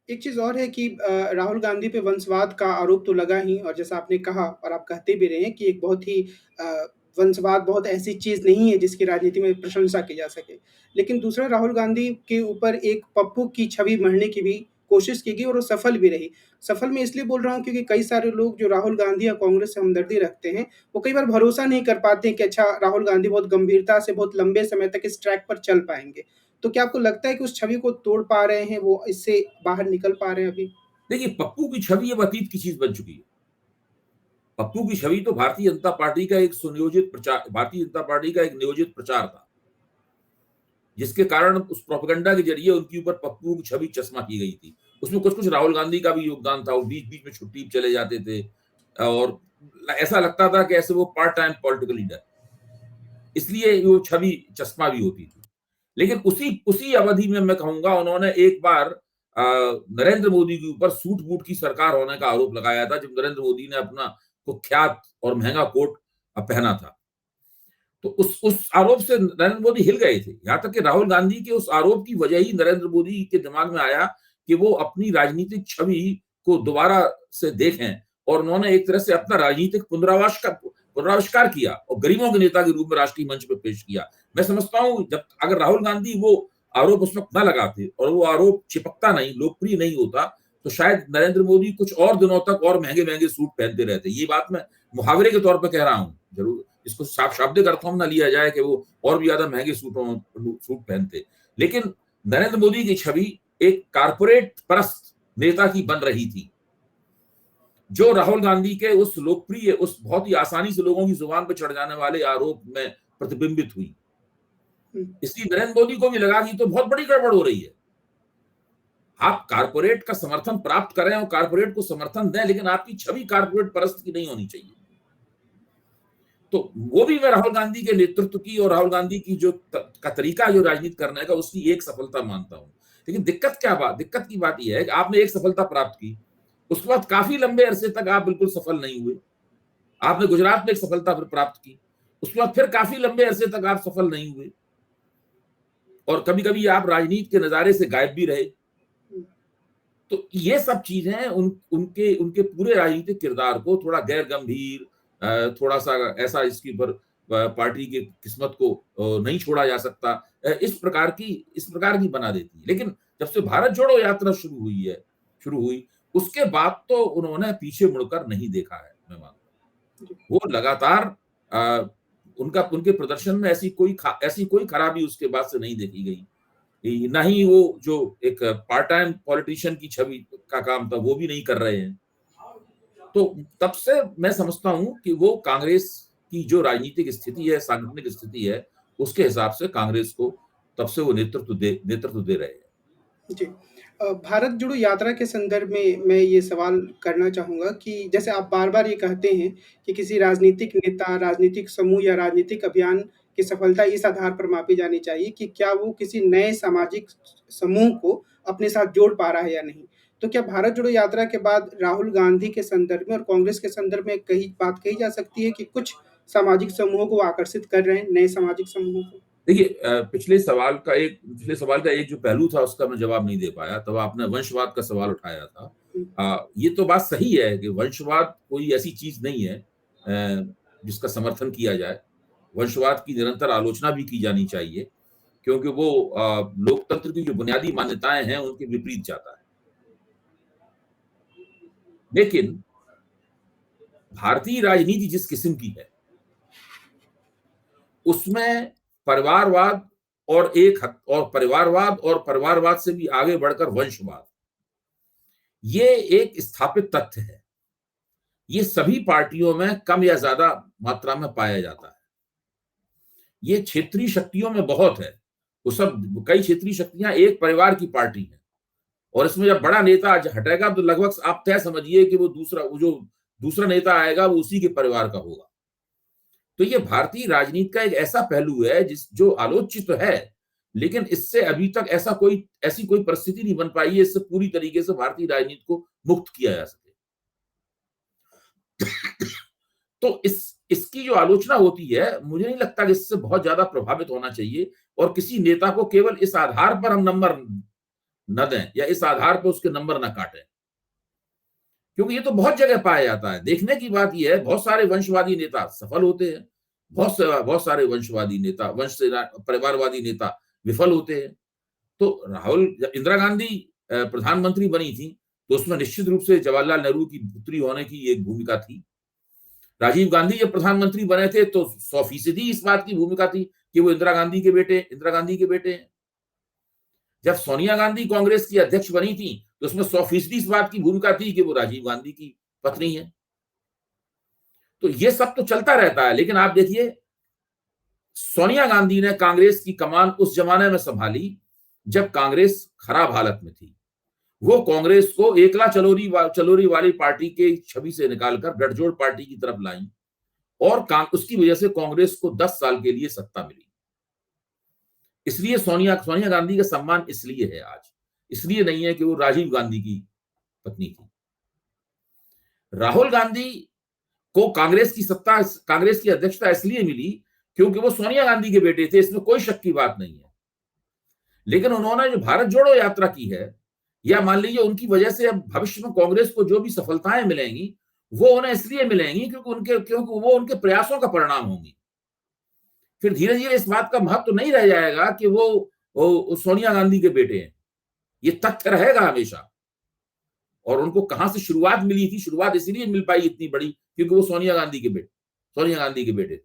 एक चीज़ और है कि राहुल गांधी पे वंशवाद का आरोप तो लगा ही और जैसा आपने कहा और आप कहते भी रहे हैं कि एक बहुत ही अ, वंशवाद बहुत ऐसी चीज़ नहीं है जिसकी राजनीति में प्रशंसा की जा सके। लेकिन दूसरा राहुल गांधी के ऊपर एक पप्पू की छवि मढ़ने की भी कोशिश की गई और वो सफल भी रही। सफल मैं इसलिए बोल रहा हूँ क्योंकि कई सारे लोग जो राहुल गांधी या कांग्रेस से हमदर्दी रखते हैं, वो कई बार भरोसा नहीं कर पाते हैं कि अच्छा राहुल गांधी बहुत गंभीरता से बहुत लंबे समय तक इस ट्रैक पर चल पाएँगे। तो क्या आपको लगता है कि उस छवि को तोड़ पा रहे हैं, वो इससे बाहर निकल पा रहे हैं अभी? देखिए, पप्पू की छवि अब अतीत की चीज बन चुकी है। पप्पू की छवि तो भारतीय जनता पार्टी का एक सुनियोजित प्रचार, भारतीय जनता पार्टी का एक नियोजित प्रचार था, जिसके कारण उस प्रोपेगेंडा के जरिए उनके ऊपर पप्पू की छवि चश्मा की गई थी। उसमें कुछ कुछ राहुल गांधी का भी योगदान था। वो बीच बीच में छुट्टी पे चले जाते थे और ऐसा लगता था कि ऐसे वो पार्ट टाइम पॉलिटिकल लीडर, इसलिए वो छवि चश्मा भी होती थी। लेकिन उसी उसी अवधि में मैं कहूंगा उन्होंने एक बार नरेंद्र मोदी के ऊपर सूट बूट की सरकार होने का आरोप लगाया था, जब नरेंद्र मोदी ने अपना कुख्यात और महंगा कोट पहना था। तो उस आरोप से नरेंद्र मोदी हिल गए थे। यहां तक कि राहुल गांधी के उस आरोप की वजह ही नरेंद्र मोदी के दिमाग में आया कि वो अपनी राजनीतिक छवि को दोबारा से देखें, और उन्होंने एक तरह से अपना राजनीतिक पुनराविष्कार किया और गरीबों के नेता के रूप में राष्ट्रीय मंच पर पेश किया। मैं समझता हूं जब अगर राहुल गांधी वो आरोप उस वक्त न लगाते और वो आरोप चिपकता नहीं, लोकप्रिय नहीं होता, तो शायद नरेंद्र मोदी कुछ और दिनों तक और महंगे महंगे सूट पहनते रहते। ये बात मैं मुहावरे के तौर पर कह रहा हूं, जरूर इसको शाब्दिक अर्थों में ना लिया जाए कि वो और भी ज्यादा महंगे सूट पहनते। लेकिन नरेंद्र मोदी की छवि एक कारपोरेट परस्त नेता की बन रही थी, जो राहुल गांधी के उस लोकप्रिय, उस बहुत ही आसानी से लोगों की जुबान पर चढ़ जाने वाले आरोप में प्रतिबिंबित हुई। हुँ, इसलिए नरेंद्र मोदी को भी लगा कि तो बहुत बड़ी गड़बड़ हो रही है। आप कारपोरेट का समर्थन प्राप्त करें और कारपोरेट को समर्थन दें, लेकिन आपकी छवि कारपोरेट परस्त की नहीं होनी चाहिए। तो वो भी मैं राहुल गांधी के नेतृत्व की और राहुल गांधी की जो का तरीका जो राजनीति करने का, उसकी एक सफलता मानता हूं। लेकिन दिक्कत की बात यह है कि आपने एक सफलता प्राप्त की, उसके बाद काफी लंबे अरसे तक आप बिल्कुल सफल नहीं हुए। आपने गुजरात में एक सफलता फिर प्राप्त की, उसके बाद फिर काफी लंबे अरसे तक आप सफल नहीं हुए, और कभी कभी आप राजनीति के नजारे से गायब भी रहे। हुँ, तो ये सब चीजें उनके उनके पूरे राजनीतिक किरदार को थोड़ा गैर गंभीर, थोड़ा सा ऐसा इसके ऊपर पार्टी की किस्मत को नहीं छोड़ा जा सकता, इस प्रकार की बना देती है। लेकिन जब से भारत जोड़ो यात्रा शुरू हुई, उसके बाद तो उन्होंने पीछे मुड़कर नहीं देखा है, मैं मानता जी। हूं। वो लगातार अ, उनके प्रदर्शन में ऐसी कोई खराबी उसके बाद से नहीं देखी गई। ना ही वो जो एक पार्ट टाइम पॉलिटिशियन की छवि का काम था वो भी नहीं कर रहे हैं। तो तब से मैं समझता हूं कि वो कांग्रेस की जो राजनीतिक स्थिति है, सांगठनिक स्थिति है, उसके हिसाब से कांग्रेस को तब से वो नेतृत्व दे रहे हैं। जी। भारत जोड़ो यात्रा के संदर्भ में मैं ये सवाल करना चाहूँगा कि जैसे आप बार-बार ये कहते हैं कि किसी राजनीतिक नेता, राजनीतिक समूह या राजनीतिक अभियान की सफलता इस आधार पर मापी जानी चाहिए कि क्या वो किसी नए सामाजिक समूह को अपने साथ जोड़ पा रहा है या नहीं। तो क्या भारत जोड़ो यात्रा के बाद राहुल गांधी के संदर्भ में और कांग्रेस के संदर्भ में बात कही जा सकती है कि कुछ सामाजिक समूहों को आकर्षित कर रहे हैं, नए सामाजिक समूहों को? देखिए, पिछले सवाल का एक जो पहलू था उसका मैं जवाब नहीं दे पाया, तब आपने वंशवाद का सवाल उठाया था। हुँ, ये तो बात सही है कि वंशवाद कोई ऐसी चीज नहीं है जिसका समर्थन किया जाए। वंशवाद की निरंतर आलोचना भी की जानी चाहिए, क्योंकि वो लोकतंत्र की जो बुनियादी मान्यताएं हैं उनके विपरीत जाता है। लेकिन भारतीय राजनीति जिस किस्म की है, उसमें परिवारवाद परिवारवाद से भी आगे बढ़कर वंशवाद, ये एक स्थापित तथ्य है। ये सभी पार्टियों में कम या ज्यादा मात्रा में पाया जाता है। ये क्षेत्रीय शक्तियों में बहुत है। वो सब कई क्षेत्रीय शक्तियां एक परिवार की पार्टी है, और इसमें जब बड़ा नेता हटेगा तो लगभग आप तय समझिए कि वो जो दूसरा नेता आएगा वो उसी के परिवार का होगा। तो ये भारतीय राजनीति का एक ऐसा पहलू है जो आलोचित तो है, लेकिन इससे अभी तक ऐसी कोई परिस्थिति नहीं बन पाई है इससे पूरी तरीके से भारतीय राजनीति को मुक्त किया जा सके। तो इसकी जो आलोचना होती है, मुझे नहीं लगता कि इससे बहुत ज्यादा प्रभावित होना चाहिए, और किसी नेता को केवल इस आधार पर हम नंबर न दें या इस आधार पर उसके नंबर न काटें, क्योंकि ये तो बहुत जगह पाया जाता है। देखने की बात ये है, बहुत सारे वंशवादी नेता सफल होते हैं, बहुत सारे वंशवादी नेता, वंश से परिवारवादी नेता विफल होते हैं। तो राहुल, इंदिरा गांधी प्रधानमंत्री बनी थी तो उसमें निश्चित रूप से जवाहरलाल नेहरू की पुत्री होने की एक भूमिका थी। राजीव गांधी जब प्रधानमंत्री बने थे तो 100% इस बात की भूमिका थी कि वो इंदिरा गांधी के बेटे हैं। जब सोनिया गांधी कांग्रेस की अध्यक्ष बनी थी तो उसमें 100% इस बात की भूमिका थी कि वो राजीव गांधी की पत्नी है। तो ये सब तो चलता रहता है, लेकिन आप देखिए, सोनिया गांधी ने कांग्रेस की कमान उस जमाने में संभाली जब कांग्रेस खराब हालत में थी। वो कांग्रेस को एकला चलोरी वाली पार्टी के छवि से निकालकर गठजोड़ पार्टी की तरफ लाई और उसकी वजह से कांग्रेस को 10 साल के लिए सत्ता मिली। इसलिए सोनिया गांधी का सम्मान इसलिए है आज, इसलिए नहीं है कि वो राजीव गांधी की पत्नी थी। राहुल गांधी को कांग्रेस की अध्यक्षता इसलिए मिली क्योंकि वो सोनिया गांधी के बेटे थे, इसमें कोई शक की बात नहीं है। लेकिन उन्होंने जो भारत जोड़ो यात्रा की है, या मान लीजिए उनकी वजह से अब भविष्य में कांग्रेस को जो भी सफलताएं मिलेंगी वो उन्हें इसलिए मिलेंगी क्योंकि वो उनके प्रयासों का परिणाम होंगी। फिर धीरे धीरे इस बात का महत्व नहीं रह जाएगा कि वो सोनिया गांधी के बेटे हैं। ये तथ्य रहेगा हमेशा। और उनको कहां से शुरुआत मिली थी, शुरुआत इसलिए मिल पाई इतनी बड़ी क्योंकि वो सोनिया गांधी के बेटे थे।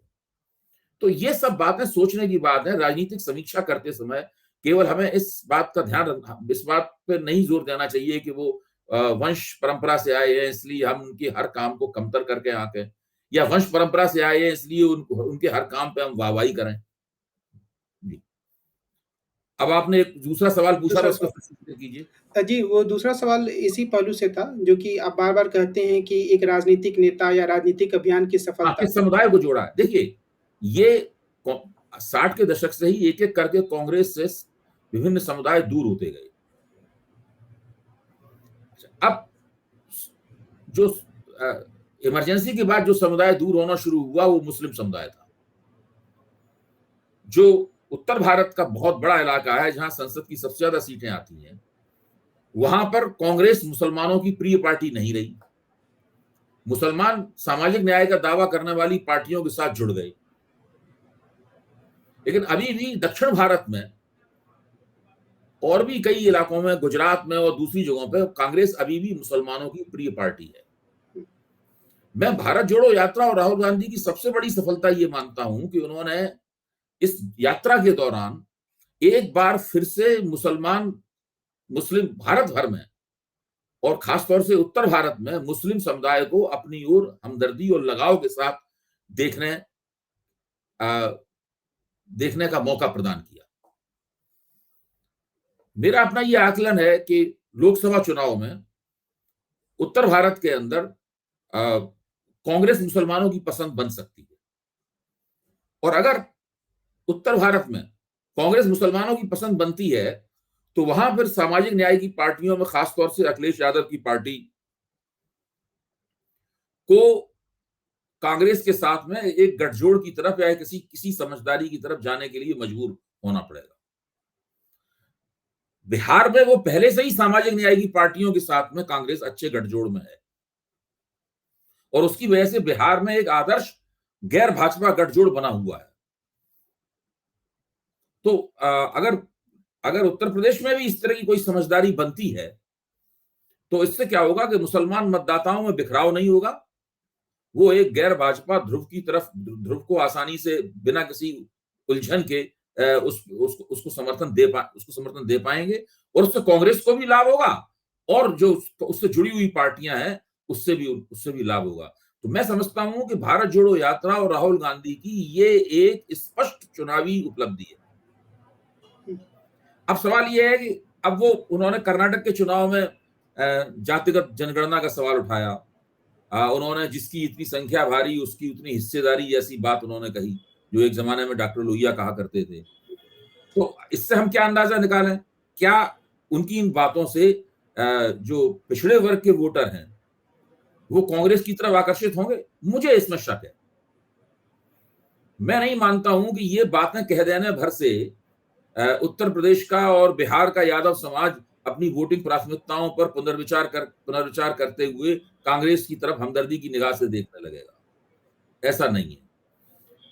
तो ये सब बातें सोचने की बात है। राजनीतिक समीक्षा करते समय केवल हमें इस बात पर नहीं जोर देना चाहिए कि वो वंश परंपरा से आए हैं इसलिए हम उनके हर काम को कमतर करके आंकें, या वंश परंपरा से आए हैं इसलिए उनके हर काम पे हम वाहवाही करें। जी। अब आपने एक दूसरा सवाल पूछा था, उसका फिर कीजिए। जी, वो दूसरा सवाल इसी पहलू से था, जो कि आप बार-बार कहते हैं कि एक राजनीतिक नेता या राजनीतिक अभियान की हाँ, सफलता। किस समुदाय को जोड़ा है। देखिए, ये 60 के दशक से ही एक-एक करके कांग्रेस से विभिन्न समुदाय दूर होते गए। अब जो इमरजेंसी के बाद जो समुदाय दूर होना शुरू हुआ वो मुस्लिम समुदाय था, जो उत्तर भारत का बहुत बड़ा इलाका है जहां संसद की सबसे ज्यादा सीटें आती हैं। वहां पर कांग्रेस मुसलमानों की प्रिय पार्टी नहीं रही। मुसलमान सामाजिक न्याय का दावा करने वाली पार्टियों के साथ जुड़ गए। लेकिन अभी भी दक्षिण भारत में और भी कई इलाकों में, गुजरात में और दूसरी जगहों पर कांग्रेस अभी भी मुसलमानों की प्रिय पार्टी है। मैं भारत जोड़ो यात्रा और राहुल गांधी की सबसे बड़ी सफलता ये मानता हूं कि उन्होंने इस यात्रा के दौरान एक बार फिर से मुस्लिम भारत भर में और खासतौर से उत्तर भारत में मुस्लिम समुदाय को अपनी ओर हमदर्दी और लगाव के साथ देखने का मौका प्रदान किया। मेरा अपना यह आकलन है कि लोकसभा चुनाव में उत्तर भारत के अंदर कांग्रेस मुसलमानों की पसंद बन सकती है, और अगर उत्तर भारत में कांग्रेस मुसलमानों की पसंद बनती है तो वहां फिर सामाजिक न्याय की पार्टियों में खासतौर से अखिलेश यादव की पार्टी को कांग्रेस के साथ में एक गठजोड़ की तरफ या किसी समझदारी की तरफ जाने के लिए मजबूर होना पड़ेगा। बिहार में वो पहले से ही सामाजिक न्याय की पार्टियों के साथ में कांग्रेस अच्छे गठजोड़ में है, और उसकी वजह से बिहार में एक आदर्श गैर भाजपा गठजोड़ बना हुआ है। तो अगर उत्तर प्रदेश में भी इस तरह की कोई समझदारी बनती है तो इससे क्या होगा कि मुसलमान मतदाताओं में बिखराव नहीं होगा। वो एक गैर भाजपा ध्रुव को आसानी से बिना किसी उलझन के उसको समर्थन दे पाएंगे, और उससे कांग्रेस को भी लाभ होगा और जो उससे जुड़ी हुई पार्टियां हैं उससे भी लाभ होगा। तो मैं समझता हूं कि भारत जोड़ो यात्रा और राहुल गांधी की ये एक स्पष्ट चुनावी उपलब्धि है। अब सवाल यह है कि अब उन्होंने कर्नाटक के चुनाव में जातिगत जनगणना का सवाल उठाया। उन्होंने जिसकी इतनी संख्या भारी उसकी उतनी हिस्सेदारी जैसी बात उन्होंने कही, जो एक जमाने में डॉक्टर लोहिया कहा करते थे। तो इससे हम क्या अंदाजा निकालें? क्या उनकी इन बातों से जो पिछड़े वर्ग के वोटर हैं वो कांग्रेस की तरफ आकर्षित होंगे? मुझे इसमें शक है। मैं नहीं मानता हूं कि ये बातें कह देने भर से उत्तर प्रदेश का और बिहार का यादव समाज अपनी वोटिंग प्राथमिकताओं पर पुनर्विचार करते हुए कांग्रेस की तरफ हमदर्दी की निगाह से देखने लगेगा। ऐसा नहीं है।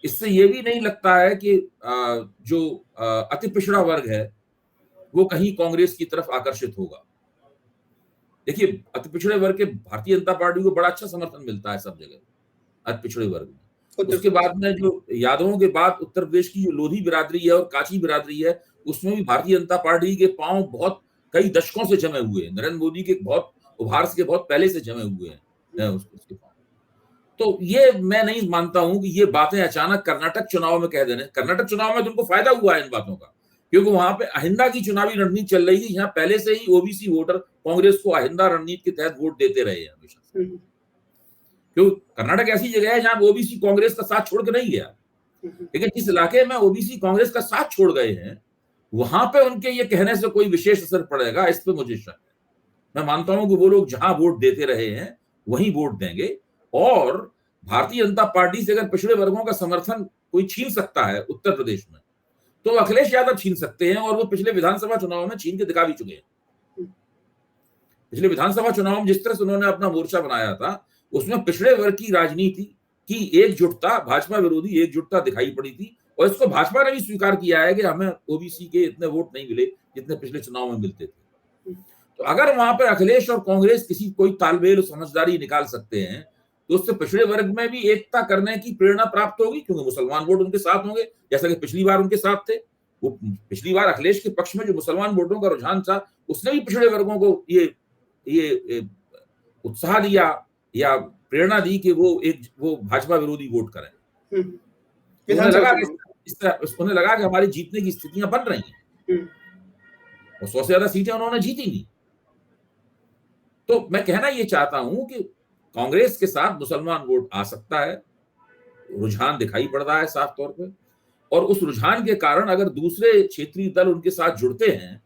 इससे ये भी नहीं लगता है कि जो अति पिछड़ा वर्ग है, वो कहीं कांग्रेस की तरफ आकर्षित होगा। देखिए, अति पिछड़े वर्ग के भारतीय जनता पार्टी को बड़ा अच्छा समर्थन मिलता है सब जगह, अति पिछड़े वर्ग में। उत्तर उसके प्रदेश बाद में जो यादवों के बाद उत्तर प्रदेश की जो लोधी बिरादरी है और काची बिरादरी है, उसमें भी भारतीय जनता पार्टी के पांव बहुत कई दशकों से जमे हुए हैं। नरेंद्र मोदी के बहुत उभार से बहुत पहले से जमे हुए हैं उसके पांव। तो ये मैं नहीं मानता हूं कि ये बातें अचानक कर्नाटक चुनाव में कह देने। कर्नाटक चुनाव में तो उनको फायदा हुआ है इन बातों का, क्योंकि वहां पे अहिंदा की चुनावी रणनीति चल रही थी। यहाँ पहले से ही ओबीसी वोटर कांग्रेस को अहिंदा रणनीति के तहत वोट देते रहे हैं हमेशा से। क्योंकि कर्नाटक ऐसी जगह है जहां ओबीसी कांग्रेस का साथ छोड़ के नहीं गया, लेकिन जिस इलाके में ओबीसी कांग्रेस का साथ छोड़ गए हैं, वहां पे उनके ये कहने से कोई विशेष असर पड़ेगा, इस पे मुझे शक है। मैं मानता हूं कि वो लोग जहां वोट देते रहे हैं वहीं वोट देंगे। और भारतीय जनता पार्टी से अगर पिछड़े वर्गों का समर्थन कोई छीन सकता है उत्तर प्रदेश में, तो अखिलेश यादव छीन सकते हैं, और वो पिछले विधानसभा चुनाव में छीन के दिखा भी चुके हैं। पिछले विधानसभा चुनाव में जिस तरह से उन्होंने अपना मोर्चा बनाया था, उसमें पिछड़े वर्ग की राजनीति की एकजुटता, भाजपा विरोधी एकजुटता दिखाई पड़ी थी। और इसको भाजपा ने भी स्वीकार किया है कि हमें ओबीसी के इतने वोट नहीं मिले जितने पिछले चुनाव में मिलते थे। तो अगर वहां पर अखिलेश और कांग्रेस कोई तालमेल समझदारी निकाल सकते हैं, तो उससे पिछड़े वर्ग में भी एकता करने की प्रेरणा प्राप्त होगी, क्योंकि मुसलमान वोट उनके साथ होंगे, जैसा कि पिछली बार उनके साथ थे। वो पिछली बार अखिलेश के पक्ष में जो मुसलमान वोटों का रुझान था, उसने भी पिछड़े वर्गों को ये उत्साह दिया या प्रेरणा दी कि वो भाजपा विरोधी वोट करें। उन्हें लगा कि हमारी जीतने की स्थितियां बन रही हैं, और 100 से ज्यादा सीटें उन्होंने जीती नहीं। तो मैं कहना ये चाहता हूं कि कांग्रेस के साथ मुसलमान वोट आ सकता है, रुझान दिखाई पड़ रहा है साफ तौर पे, और उस रुझान के कारण अगर दूसरे क्षेत्रीय दल उनके साथ जुड़ते हैं,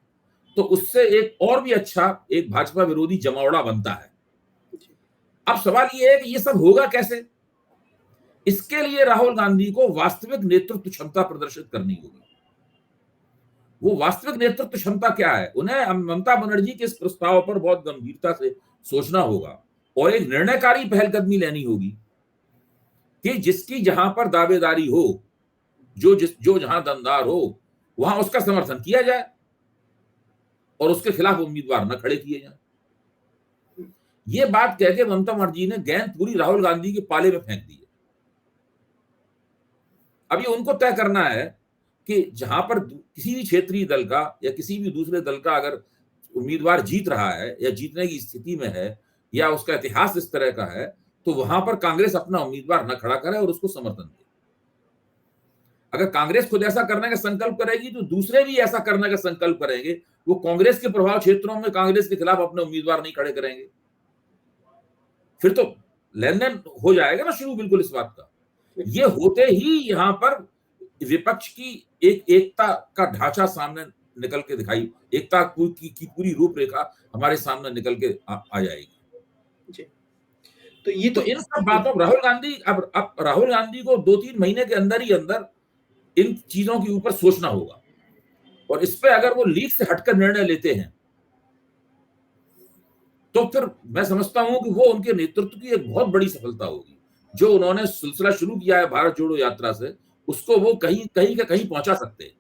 तो उससे एक और भी अच्छा एक भाजपा विरोधी जमावड़ा बनता है। अब सवाल ये है कि ये सब होगा कैसे? इसके लिए राहुल गांधी को वास्तविक नेतृत्व क्षमता प्रदर्शित करनी होगी। वो वास्तविक नेतृत्व क्षमता क्या है? उन्हें ममता बनर्जी के इस प्रस्ताव पर बहुत गंभीरता से सोचना होगा और एक निर्णयकारी पहलकदमी लेनी होगी कि जिसकी जहां पर दावेदारी हो, जो जहां दमदार हो, वहां उसका समर्थन किया जाए और उसके खिलाफ उम्मीदवार न खड़े किए जाए। ये बात कह के ममता बनर्जी ने गेंद पूरी राहुल गांधी के पाले में फेंक दी है। अभी उनको तय करना है कि जहां पर किसी भी क्षेत्रीय दल का या किसी भी दूसरे दल का अगर उम्मीदवार जीत रहा है या जीतने की स्थिति में है या उसका इतिहास इस तरह का है, तो वहां पर कांग्रेस अपना उम्मीदवार न खड़ा करे और उसको समर्थन दे। अगर कांग्रेस खुद ऐसा करने का संकल्प करेगी, तो दूसरे भी ऐसा करने का संकल्प करेंगे। वो कांग्रेस के प्रभाव क्षेत्रों में कांग्रेस के खिलाफ अपने उम्मीदवार नहीं खड़े करेंगे, फिर तो लेन देन हो जाएगा ना शुरू बिल्कुल इस बात का। ये होते ही यहां पर विपक्ष की एकता का ढांचा सामने निकल के दिखाई, एकता की पूरी रूपरेखा हमारे सामने निकल के आ जाएगी जी। तो ये तो इन सब बातों राहुल गांधी अब राहुल गांधी को 2-3 महीने के अंदर ही अंदर इन चीजों के ऊपर सोचना होगा, और इस पे अगर वो लीक से हटकर निर्णय लेते हैं, तो फिर मैं समझता हूं कि वो उनके नेतृत्व की एक बहुत बड़ी सफलता होगी। जो उन्होंने सिलसिला शुरू किया है भारत जोड़ो यात्रा से, उसको वो कहीं कहीं पहुंचा सकते हैं।